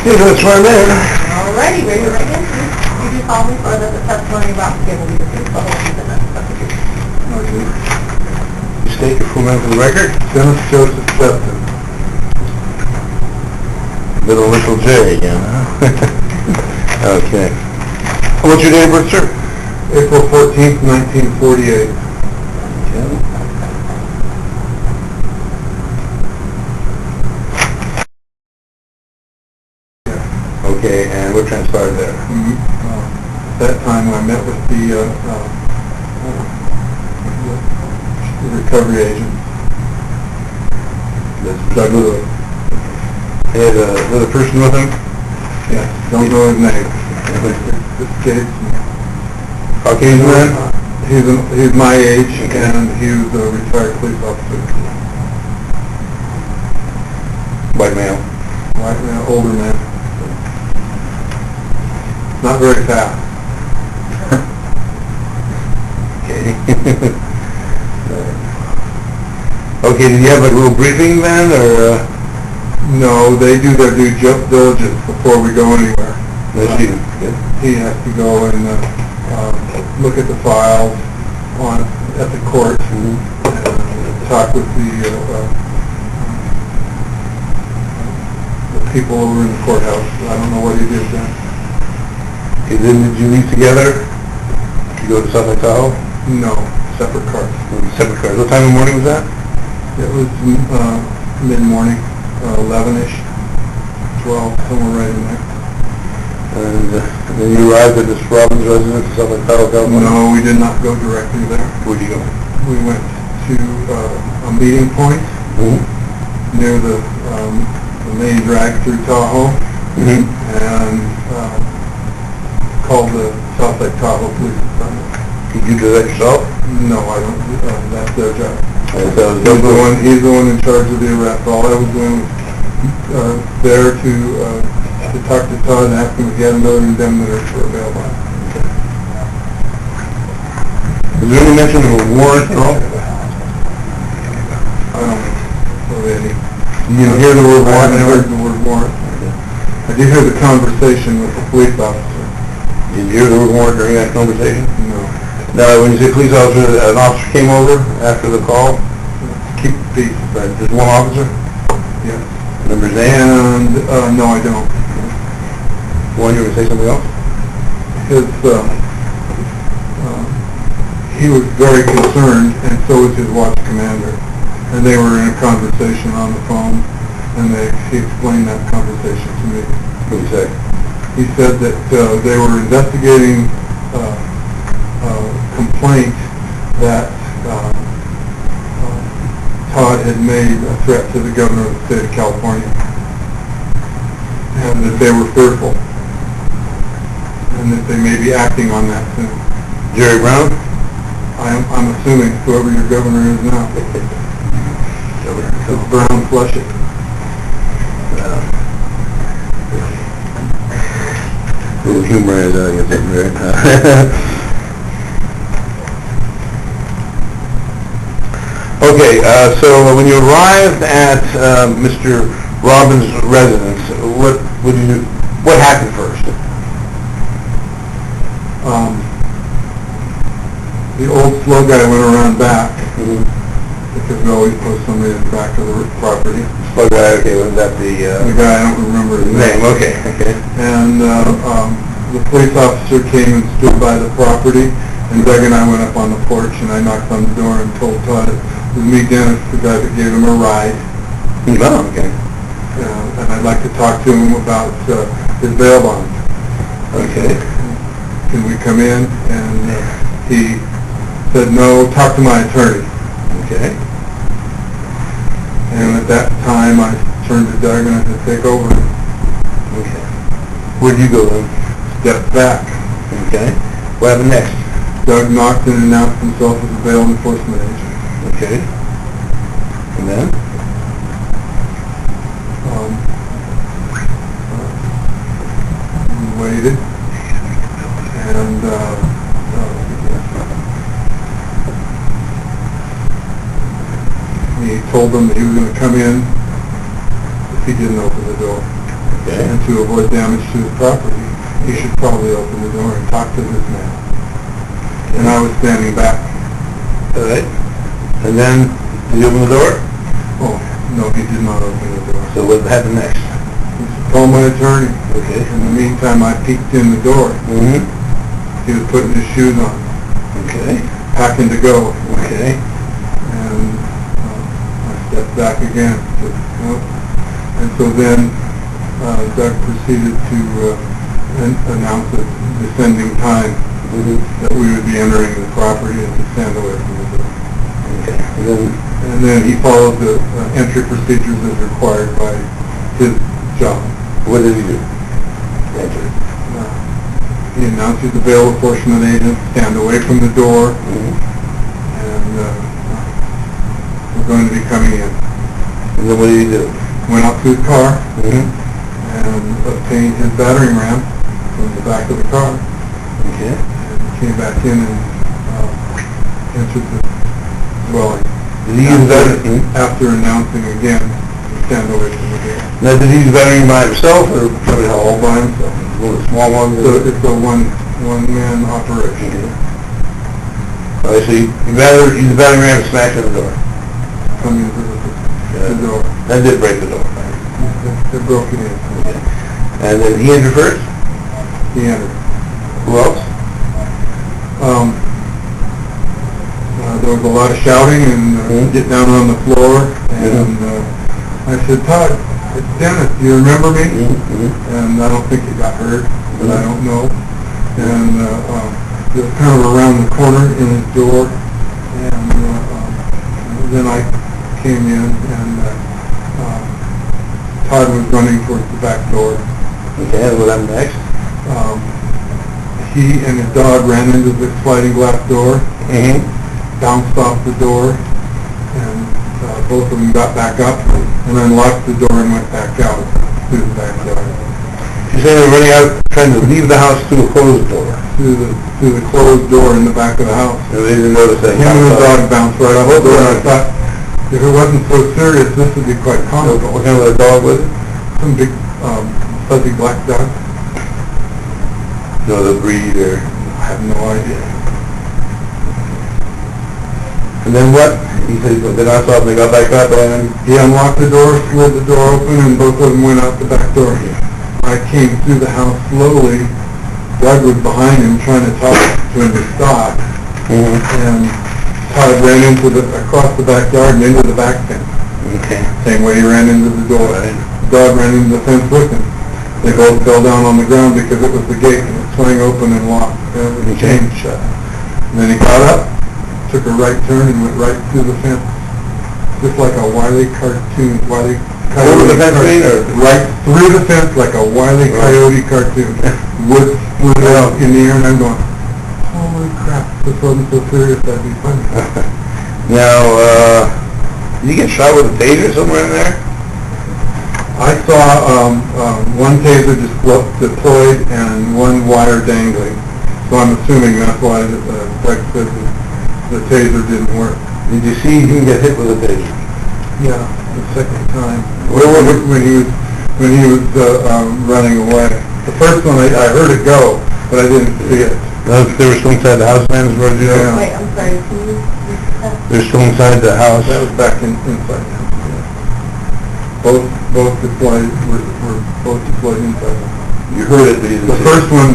Yeah, that's why I'm there. Alrighty, ready to write in? You do solemnly swear that the testimony about to give will be the truth, the whole truth, and nothing but the truth. No, you state your full name for the record. Dennis Joseph Chepton. Little initial J again, huh? Okay. What's your date of birth, sir? April 14th, 1948. Okay. Okay, and what transpired there? At that time, I met with the recovery agent. That's Doug Lewis. He had another person with him? Yes, don't know his name. This kid, Caucasian man? he's my age, and he was a retired police officer. White male? White man, older man. Not very fast. Okay. Okay, did you have like a little briefing then, or? No, they do their due diligence before we go anywhere. He has to go and look at the files at the court and talk with the people over in the courthouse. I don't know what he did then. And then did you leave together to go to South Lake Tahoe? No, separate cars. Separate cars. What time of the morning was that? It was mid-morning, 11-ish, 12, somewhere right in there. And then you arrived at this Robben's residence in South Lake Tahoe, California? No, we did not go directly there. Where'd you go? We went to a meeting point near the main drag through Tahoe and called the South Lake Tahoe Police Department. Did you do that yourself? No, I don't. That's their job. So he's the one in charge of the arrest. All I was doing was there to talk to Todd and ask him if he had another indemnity for a bail bond. Is there any mention of a warrant at all? I don't know any. You didn't hear the word warrant? I heard the word warrant. I did hear the conversation with the police officer. Did you hear the word warrant during that conversation? No. Now, when you say police officer, an officer came over after the call? Keep the peace. Right, just one officer? Yes. Number's name? And, no, I don't. One, you were going to say something else? He was very concerned, and so was his watch commander. And they were in a conversation on the phone, and he explained that conversation to me. What did he say? He said that they were investigating a complaint that Todd had made a threat to the governor of the state of California, and that they were fearful, and that they may be acting on that soon. Jerry Brown? I'm assuming whoever your governor is now. It's Brown Flushing. A little humor is, I guess, right? Okay, so when you arrived at Mr. Robben's residence, what happened first? The old slow guy went around back, because we always post somebody in the back of the property. Slow guy, okay, was that the guy, I don't remember his name. Okay. And the police officer came and stood by the property, and Doug and I went up on the porch, and I knocked on the door and told Todd it was me, Dennis, the guy that gave him a ride. Oh, okay. And I'd like to talk to him about his bail bond. Okay. Can we come in? And he said, no, talk to my attorney. Okay. And at that time, I turned to Doug and I said, take over. Okay. Where'd you go then? Stepped back. Okay. What happened next? Doug knocked and announced himself as a bail enforcement agent. Okay. And then? We waited. And he told them that he was going to come in if he didn't open the door. Okay. and to avoid damage to the property, he should probably open the door and talk to this man. And I was standing back. All right. And then, did you open the door? Oh, no, he did not open the door. So what happened next? He told my attorney. Okay. In the meantime, I peeked in the door. Mm-hmm. He was putting his shoes on, Okay. packing to go. Okay. And I stepped back again. Said, "Nope." And so then Doug proceeded to announce a descending time Mm-hmm. that we would be entering the property and to stand away from the door. Okay. And then he followed the entry procedures as required by his job. What did he do? Enter. He announced he's a bail enforcement agent, stand away from the door, Mm-hmm. and we're going to be coming in. And then what did he do? Went out to his car Mm-hmm. and obtained his battering ram from the back of the car. Okay. Came back in and entered the dwelling. Did he use that? After announcing again, to stand away from the door. Now, did he use battering by himself or somebody else? All by himself. One of the small ones? So it's a one-man operation. Okay. So he's battering ram and smashed in the door. Coming into the door. That did break the door. They broke it in. Okay. And then he entered first? He entered. Who else? There was a lot of shouting and get down on the floor, and I said, "Todd, it's Dennis, do you remember me?" Mm-hmm. And I don't think he got hurt, but I don't know. And it was kind of around the corner in his door, and then I came in, and Todd was running towards the back door. Okay, and what happened next? He and his dog ran into the sliding glass door, Mm-hmm. bounced off the door, and both of them got back up and unlocked the door and went back out to the backyard. You say they were running out, trying to leave the house through a closed door. Through the closed door in the back of the house. And they didn't notice that. Him and the dog bounced right off the door, and I thought, if it wasn't so serious, this would be quite comical. What kind of a dog was it? Some big, fuzzy black dog. No, the breed or... I have no idea. And then what? He said they got off and they got back up and... He unlocked the door, slid the door open, and both of them went out the back door. I came through the house slowly. Doug was behind him trying to talk to him to stop. Mm-hmm. And Todd ran across the backyard and into the back fence. Okay. Same way he ran into the door. Dog ran into the fence with him. They both fell down on the ground because it was the gate and it swung open and locked. And the chain shut. And then he got up, took a right turn and went right through the fence. Just like a Wile E. cartoon. Over the fence, right through the fence like a Wile E. Coyote cartoon. Wood flew out in the air and I'm going, holy crap, this wasn't so serious, that'd be funny. Now, did you get shot with a taser somewhere in there? I saw one taser just deployed and one wire dangling. So I'm assuming that's why Doug said the taser didn't work. Did you see him get hit with a taser? Yeah, the second time. Where was it? When he was running away. The first one I heard it go, but I didn't see it. They were still inside the house, man, is what it is? Yeah. Wait, I'm sorry, can you repeat that? They're still inside the house. That was back inside the house. Yeah. Both deployed were both deployed inside the house. You heard it, but you didn't The see first one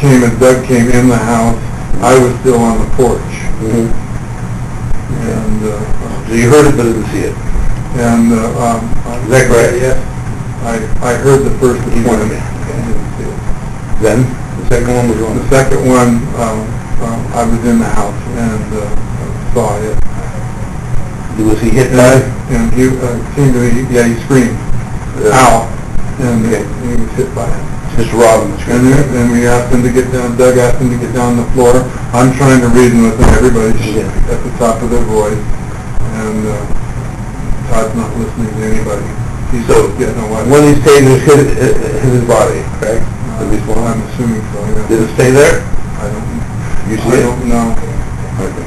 came as Doug came in the house. I was still on the porch. Mm-hmm. And So you heard it, but didn't see it. and Is that correct? Yes. I heard the first deployment. I didn't see it. Then, the second one was on. The second one, I was in the house and saw it. Was he hit by? And he seemed to be, he screamed, ow, and Okay. he was hit by it. Mr. Robben. And we asked him to get down, Doug asked him to get down the floor. I'm trying to reason with him, everybody's at the top of their voice, and Todd's not listening to anybody. He's So, getting a lot. one of these tasers hit his body, correct? At least one. I'm assuming so, yeah. Did it stay there? I don't, You see I it? don't know. Okay.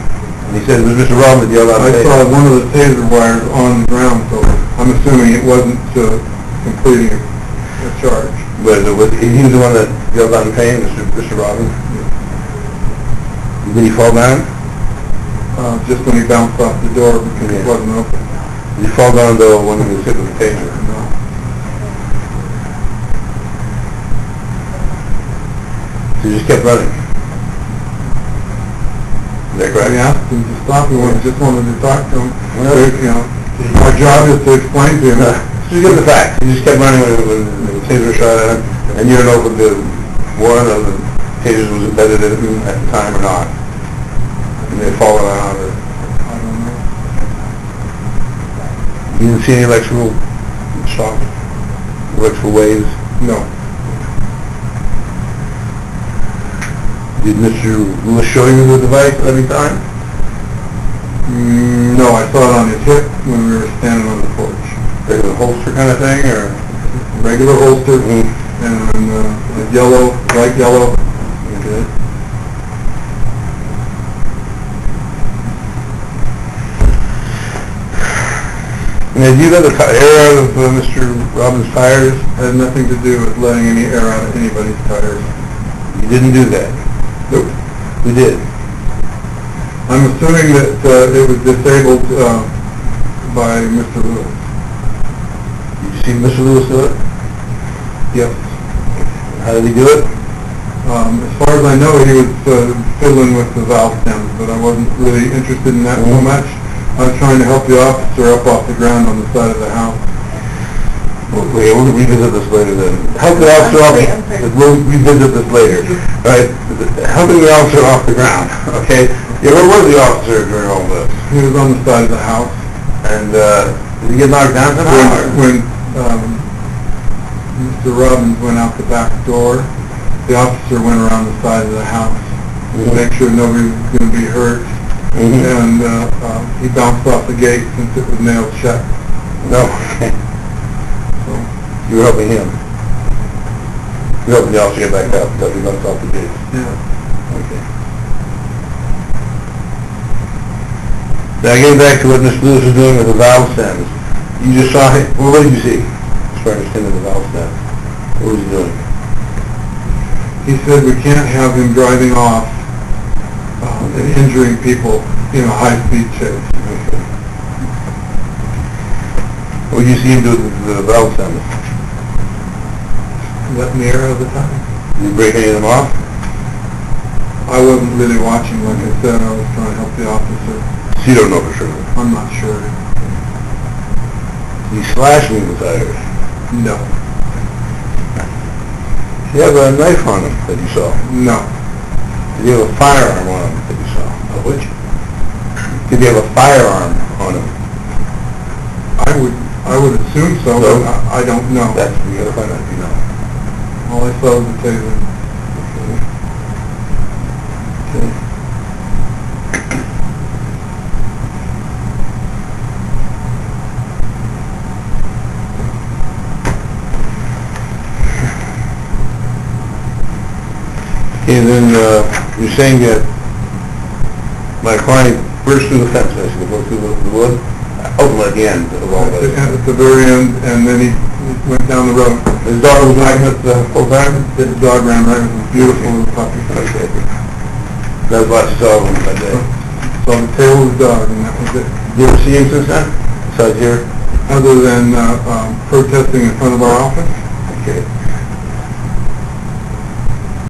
And he said it was Mr. Robben that yelled out I the saw taser. one of the taser wires on the ground, so I'm assuming it wasn't completing a charge. But he was the one that yelled out in pain, Mr. Robben? Did he fall down? Just when he bounced off the door because it wasn't open. Did he fall down though when he was hit with the taser? No. So he just kept running? Is that correct? We asked him to stop. We just wanted to talk to him. Well, Our job is to explain to him. So you get the facts. He just kept running when the taser shot at him, and you don't know if one of the tasers was embedded in him at the time or not. And they fall around, or I don't know. you didn't see any electrical shock, electrical waves? No. Did Mr. Lewis show you the device every time? No, I saw it on his hip when we were standing on the porch. Regular holster kind of thing, or? Regular holster, Mm-hmm. and yellow, light yellow. Okay. And did you let the air out of Mr. Robben's tires? Had nothing to do with letting any air out of anybody's tires. You didn't do that? Nope. You did? I'm assuming that it was disabled by Mr. Lewis. Did you see Mr. Lewis do it? Yes. How did he do it? As far as I know, he was fiddling with the valve stems, but I wasn't really interested in that so much. I was trying to help the officer up off the ground on the side of the house. Okay, we'll revisit this later then. Help the officer off, we'll revisit this later. Right? Helping the officer off the ground, okay? Yeah, where was the officer during all this? He was on the side of the house. And, did he get knocked down somehow? When Mr. Robbins went out the back door, the officer went around the side of the house to make sure nobody was going to be hurt. And he bounced off the gate since it was nailed shut. No, okay. So, You were helping him. You were helping the officer get back up until he bumped off the gate. yeah. Okay. Now getting back to what Mr. Lewis was doing with the valve stems. You just saw him, well, what did you see? As far as him and the valve stems. What was he doing? He said we can't have him driving off and injuring people in a high-speed chase. Okay. What did you see him do with the valve stems? Let me air all the time. Did you break any of them off? I wasn't really watching, like I said. I was trying to help the officer. So you don't know for sure. I'm not sure. Did he slash me with the tires? No. Did he have a knife on him that you saw? No. Did he have a firearm on him that you saw? Which? Did he have a firearm on him? I would assume so, So? but I don't know. That's, you gotta find out if you know. All I saw was the taser. Okay. And then, you're saying that my client burst through the fence, basically, broke through the wood, ultimately at the end of all this. At the very end, and then he went down the road. His daughter was knocking it the whole time? His dog ran right with a beautiful little puppy. Okay. That was the last you saw of him that day. Saw the tail of the dog, and that was it. Did you ever see him since then? Besides here? Other than protesting in front of our office, Okay.